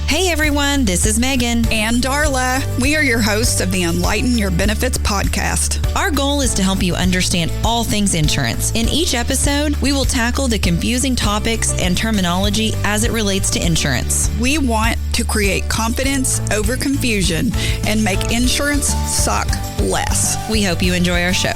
Hey everyone, this is Megan. And Darla. We are your hosts of the Enlighten Benefits podcast. Our goal is to help you understand all things insurance. In each episode, we will tackle the confusing topics and terminology as it relates to insurance. We want to create confidence over confusion and make insurance suck less. We hope you enjoy our show.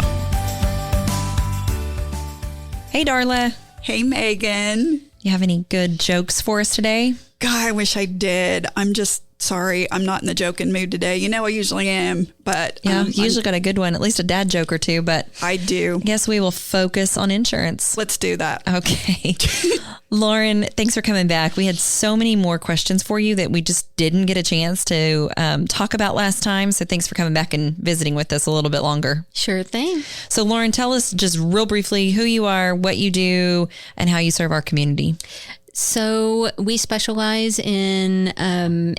Hey Darla. Hey Megan. You have any good jokes for us today? God, I wish I did. I'm just sorry. I'm not in the joking mood today. You know, I usually am, but yeah, you usually got a good one, at least a dad joke or two, but I do. I guess we will focus on insurance. Let's do that. Okay. Lauren, thanks for coming back. We had so many more questions for you that we just didn't get a chance to talk about last time. So thanks for coming back and visiting with us a little bit longer. Sure thing. So Lauren, tell us just real briefly who you are, what you do, and how you serve our community. So we specialize in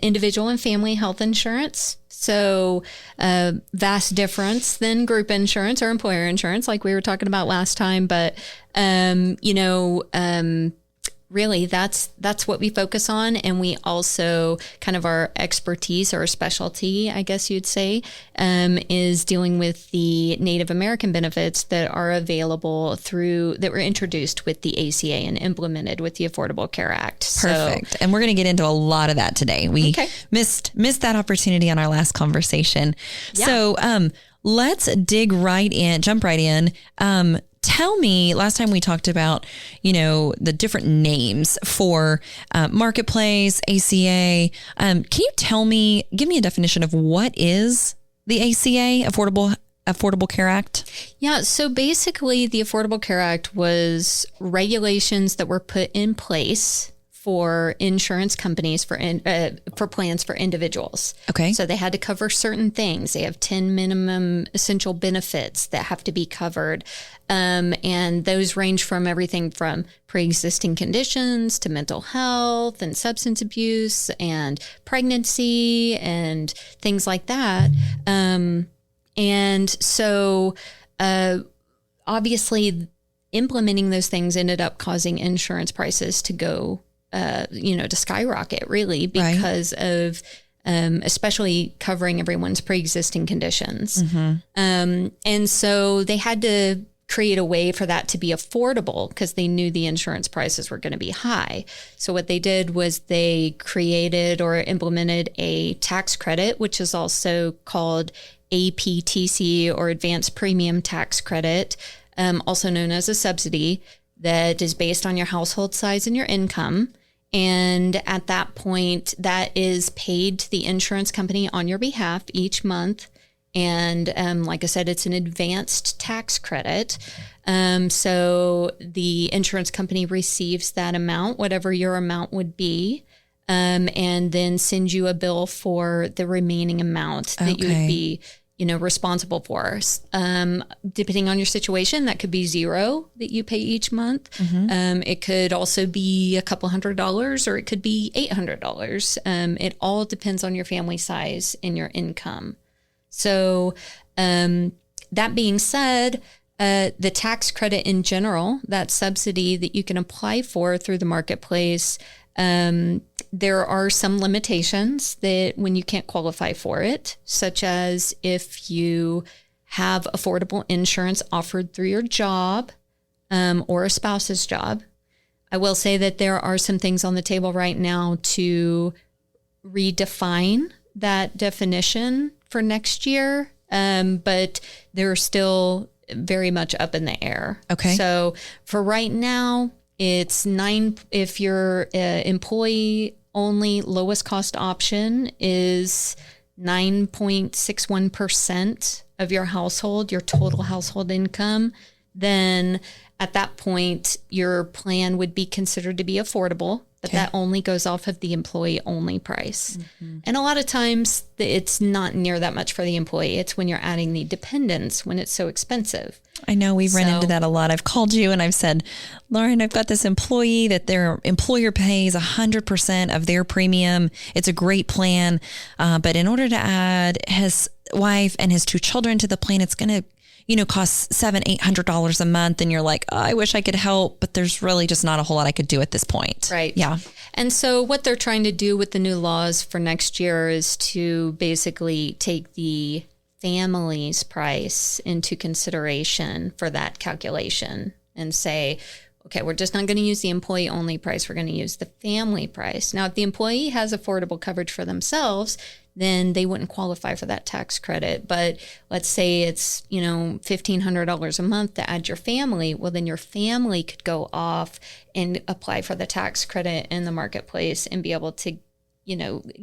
individual and family health insurance. So vast difference than group insurance or employer insurance, like we were talking about last time. But, really, that's what we focus on. And we also kind of our expertise or specialty, I guess you'd say, is dealing with the Native American benefits that are available that were introduced with the ACA and implemented with the Affordable Care Act. Perfect. And we're going to get into a lot of that today. We missed that opportunity on our last conversation. Yeah. So let's jump right in. Tell me, last time we talked about, the different names for Marketplace, ACA. Can you give me a definition of what is the ACA, Affordable Care Act? Yeah, so basically the Affordable Care Act was regulations that were put in place for insurance companies for plans for individuals. Okay. So they had to cover certain things. They have 10 minimum essential benefits that have to be covered. And those range from everything from pre-existing conditions to mental health and substance abuse and pregnancy and things like that. And so obviously implementing those things ended up causing insurance prices to go to skyrocket, really, because of especially covering everyone's pre-existing conditions. Mm-hmm. And so they had to create a way for that to be affordable because they knew the insurance prices were going to be high. So what they did was they created or implemented a tax credit, which is also called APTC or Advanced Premium Tax Credit, also known as a subsidy, that is based on your household size and your income. And at that point, that is paid to the insurance company on your behalf each month. And like I said, it's an advanced tax credit. So the insurance company receives that amount, whatever your amount would be, and then sends you a bill for the remaining amount that you would be responsible for. Depending on your situation, that could be $0 that you pay each month. Mm-hmm. It could also be a couple $100s, or it could be $800. It all depends on your family size and your income. So that being said, the tax credit in general, that subsidy that you can apply for through the Marketplace, there are some limitations that when you can't qualify for it, such as if you have affordable insurance offered through your job or a spouse's job. I will say that there are some things on the table right now to redefine that definition for next year, but they're still very much up in the air. Okay. So for right now, it's 9. If your employee only lowest cost option is 9.61% of your household, your total household income, then at that point, your plan would be considered to be affordable. But that only goes off of the employee only price. Mm-hmm. And a lot of times it's not near that much for the employee. It's when you're adding the dependents when it's so expensive. I know we've run into that a lot. I've called you and I've said, Lauren, I've got this employee that their employer pays 100% of their premium. It's a great plan. But in order to add his wife and his 2 children to the plan, it's going to costs $700-800 a month and you're like, oh, I wish I could help, but there's really just not a whole lot I could do at this point. Right. Yeah. And so what they're trying to do with the new laws for next year is to basically take the family's price into consideration for that calculation and say, okay, we're just not going to use the employee only price. We're going to use the family price. Now, if the employee has affordable coverage for themselves, then they wouldn't qualify for that tax credit. But let's say it's, $1,500 a month to add your family. Well, then your family could go off and apply for the tax credit in the marketplace and be able to,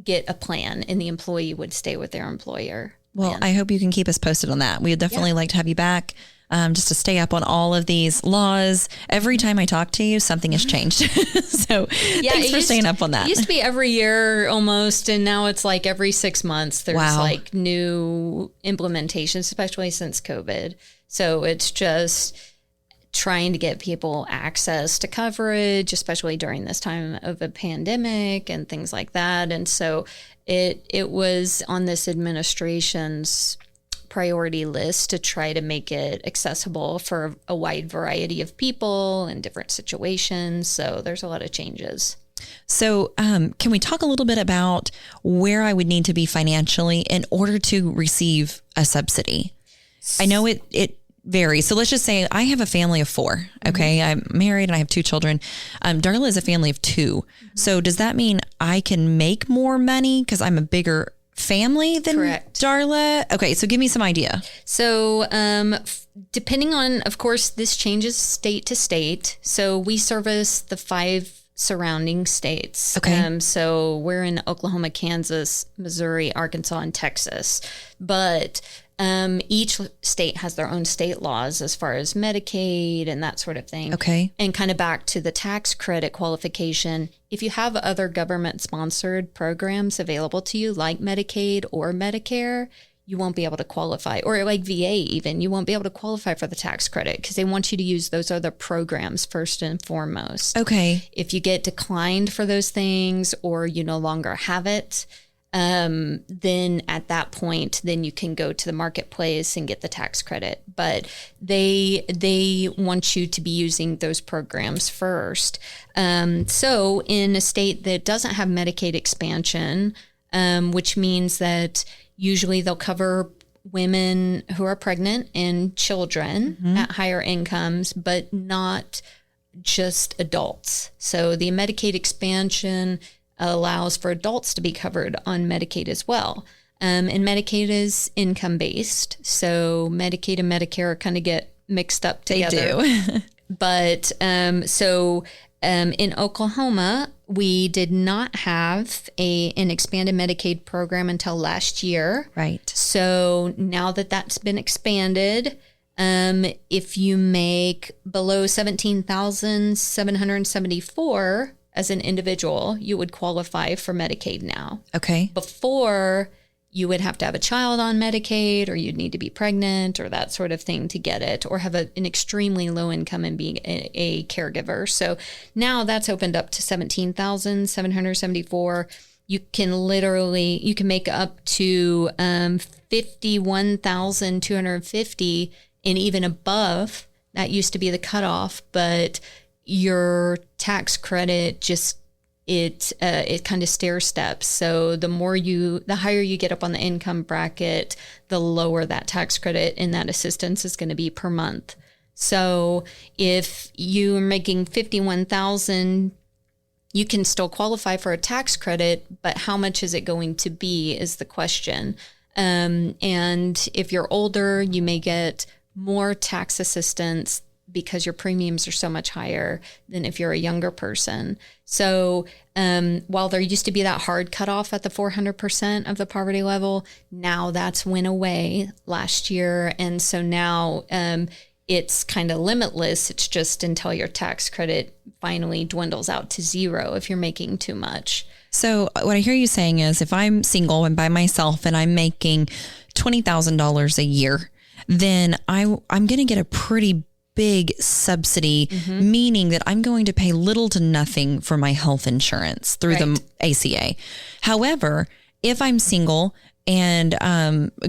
get a plan, and the employee would stay with their employer. Well, I hope you can keep us posted on that. We would definitely like to have you back. Just to stay up on all of these laws. Every time I talk to you, something has changed. So thanks for staying up on that. It used to be every year almost, and now it's like every 6 months there's like new implementations, especially since COVID. So it's just trying to get people access to coverage, especially during this time of a pandemic and things like that. And so it was on this administration's priority list to try to make it accessible for a wide variety of people in different situations. So there's a lot of changes. So can we talk a little bit about where I would need to be financially in order to receive a subsidy? I know it varies. So let's just say I have a family of 4. Okay. I'm married and I have 2 children. Darla is a family of 2. So does that mean I can make more money because I'm a bigger family than Correct. Darla? Okay, so give me some idea. So depending on, of course, this changes state to state. So we service the 5 surrounding states. Okay. So we're in Oklahoma, Kansas, Missouri, Arkansas, and Texas. But each state has their own state laws as far as Medicaid and that sort of thing. Okay. And kind of back to the tax credit qualification, if you have other government-sponsored programs available to you, like Medicaid or Medicare, you won't be able to qualify. Or like VA even, you won't be able to qualify for the tax credit because they want you to use those other programs first and foremost. Okay. If you get declined for those things or you no longer have it, then at that point, then you can go to the marketplace and get the tax credit. But they want you to be using those programs first. So in a state that doesn't have Medicaid expansion, which means that usually they'll cover women who are pregnant and children at higher incomes, but not just adults. So the Medicaid expansion allows for adults to be covered on Medicaid as well. And Medicaid is income-based, so Medicaid and Medicare kind of get mixed up together. They do. But in Oklahoma, we did not have an expanded Medicaid program until last year. Right. So now that that's been expanded, if you make below $17,774 as an individual, you would qualify for Medicaid now. Okay. Before, you would have to have a child on Medicaid, or you'd need to be pregnant or that sort of thing to get it, or have an extremely low income and be a caregiver. So now that's opened up to $17,774. You can make up to $51,250 and even above. That used to be the cutoff, but your tax credit it kind of stair steps. So the higher you get up on the income bracket, the lower that tax credit and that assistance is going to be per month. So if you're making $51,000, you can still qualify for a tax credit, but how much is it going to be is the question. And if you're older, you may get more tax assistance because your premiums are so much higher than if you're a younger person. So while there used to be that hard cutoff at the 400% of the poverty level, now that's went away last year. And so now it's kind of limitless. It's just until your tax credit finally dwindles out to zero if you're making too much. So what I hear you saying is if I'm single and by myself and I'm making $20,000 a year, then I'm going to get a pretty big subsidy, meaning that I'm going to pay little to nothing for my health insurance through the ACA. However, if I'm single and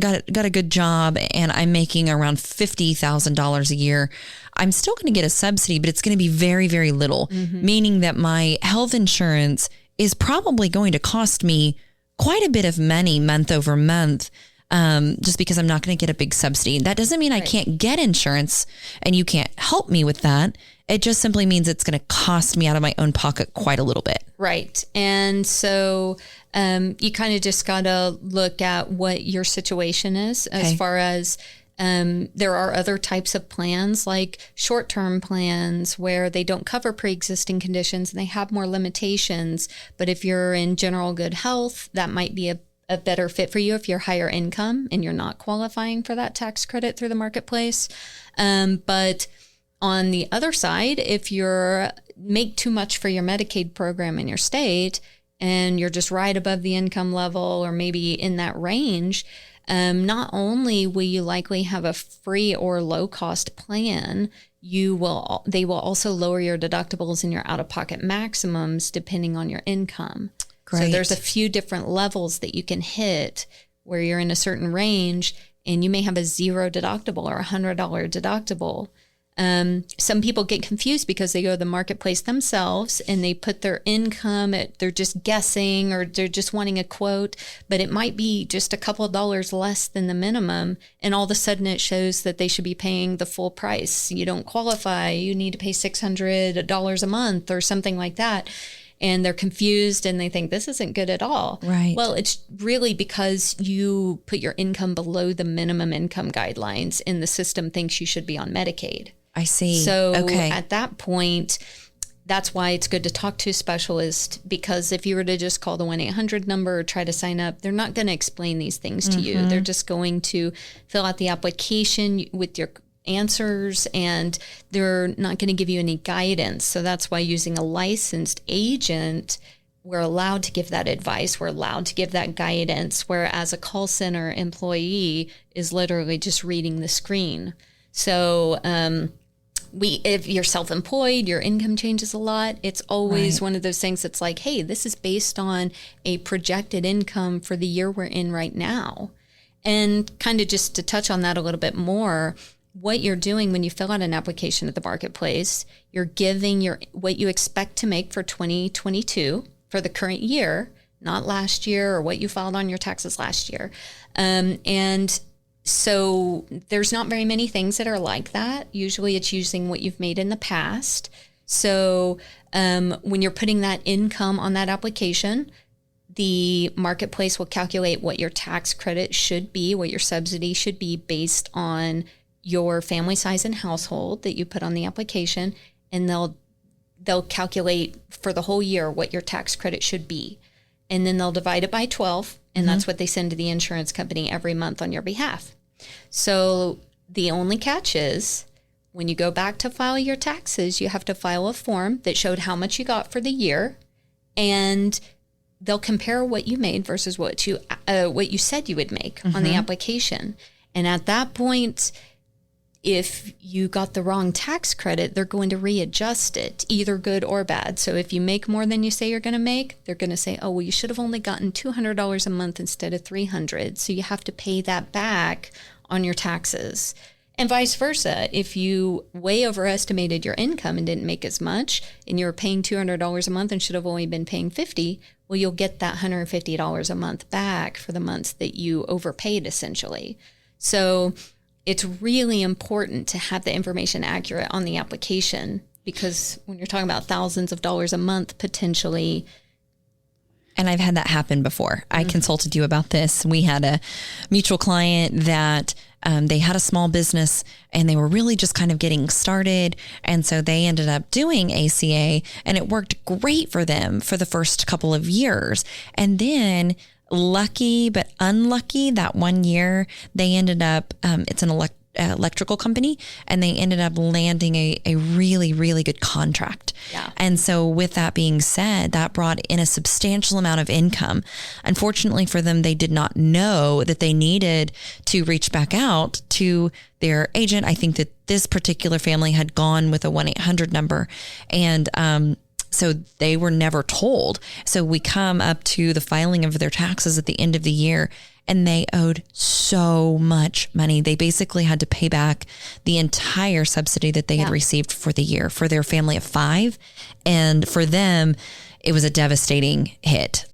got a good job, and I'm making around $50,000 a year, I'm still going to get a subsidy, but it's going to be very, very little, meaning that my health insurance is probably going to cost me quite a bit of money month over month, just because I'm not going to get a big subsidy. That doesn't mean I can't get insurance and you can't help me with that. It just simply means it's going to cost me out of my own pocket quite a little bit. Right. And so you kind of just got to look at what your situation is as far as there are other types of plans, like short-term plans where they don't cover pre-existing conditions and they have more limitations. But if you're in general good health, that might be a better fit for you if you're higher income and you're not qualifying for that tax credit through the marketplace. But on the other side, if you're make too much for your Medicaid program in your state and you're just right above the income level or maybe in that range, not only will you likely have a free or low cost plan, they will also lower your deductibles and your out-of-pocket maximums depending on your income. Great. So there's a few different levels that you can hit where you're in a certain range and you may have a $0 deductible or $100 deductible. Some people get confused because they go to the marketplace themselves and they put their income they're just guessing or they're just wanting a quote, but it might be just a couple of dollars less than the minimum. And all of a sudden it shows that they should be paying the full price. You don't qualify. You need to pay $600 a month or something like that. And they're confused and they think this isn't good at all. Right. Well, it's really because you put your income below the minimum income guidelines and the system thinks you should be on Medicaid. I see. So at that point, that's why it's good to talk to a specialist, because if you were to just call the 1-800 number or try to sign up, they're not going to explain these things to you. They're just going to fill out the application with your answers and they're not going to give you any guidance. So that's why using a licensed agent, we're allowed to give that advice. We're allowed to give that guidance, whereas a call center employee is literally just reading the screen. So, if you're self-employed, your income changes a lot. It's always one of those things that's like, hey, this is based on a projected income for the year we're in right now. And kind of just to touch on that a little bit more, what you're doing when you fill out an application at the marketplace, you're giving what you expect to make for 2022 for the current year, not last year or what you filed on your taxes last year. And so there's not very many things that are like that. Usually it's using what you've made in the past. So when you're putting that income on that application, the marketplace will calculate what your tax credit should be, what your subsidy should be based on your family size and household that you put on the application. And they'll calculate for the whole year what your tax credit should be. And then they'll divide it by 12. And that's what they send to the insurance company every month on your behalf. So the only catch is when you go back to file your taxes, you have to file a form that showed how much you got for the year. And they'll compare what you made versus what you said you would make on the application. And at that point, if you got the wrong tax credit, they're going to readjust it, either good or bad. So if you make more than you say you're going to make, they're going to say, oh, well, you should have only gotten $200 a month instead of $300. So you have to pay that back on your taxes. And vice versa. If you way overestimated your income and didn't make as much and you were paying $200 a month and should have only been paying $50, well, you'll get that $150 a month back for the months that you overpaid, essentially. So it's really important to have the information accurate on the application, because when you're talking about thousands of dollars a month, potentially. And I've had that happen before. I consulted you about this. We had a mutual client that they had a small business and they were really just kind of getting started. And so they ended up doing ACA and it worked great for them for the first couple of years. And then lucky but unlucky, that 1 year they ended up, it's an electrical company, and they ended up landing a really, really good contract. Yeah. And so with that being said, that brought in a substantial amount of income. Unfortunately for them, they did not know that they needed to reach back out to their agent. I think that this particular family had gone with a 1-800 number, and So they were never told. So we come up to the filing of their taxes at the end of the year, and they owed so much money. They basically had to pay back the entire subsidy that they had received for the year for their family of 5. And for them, it was a devastating hit.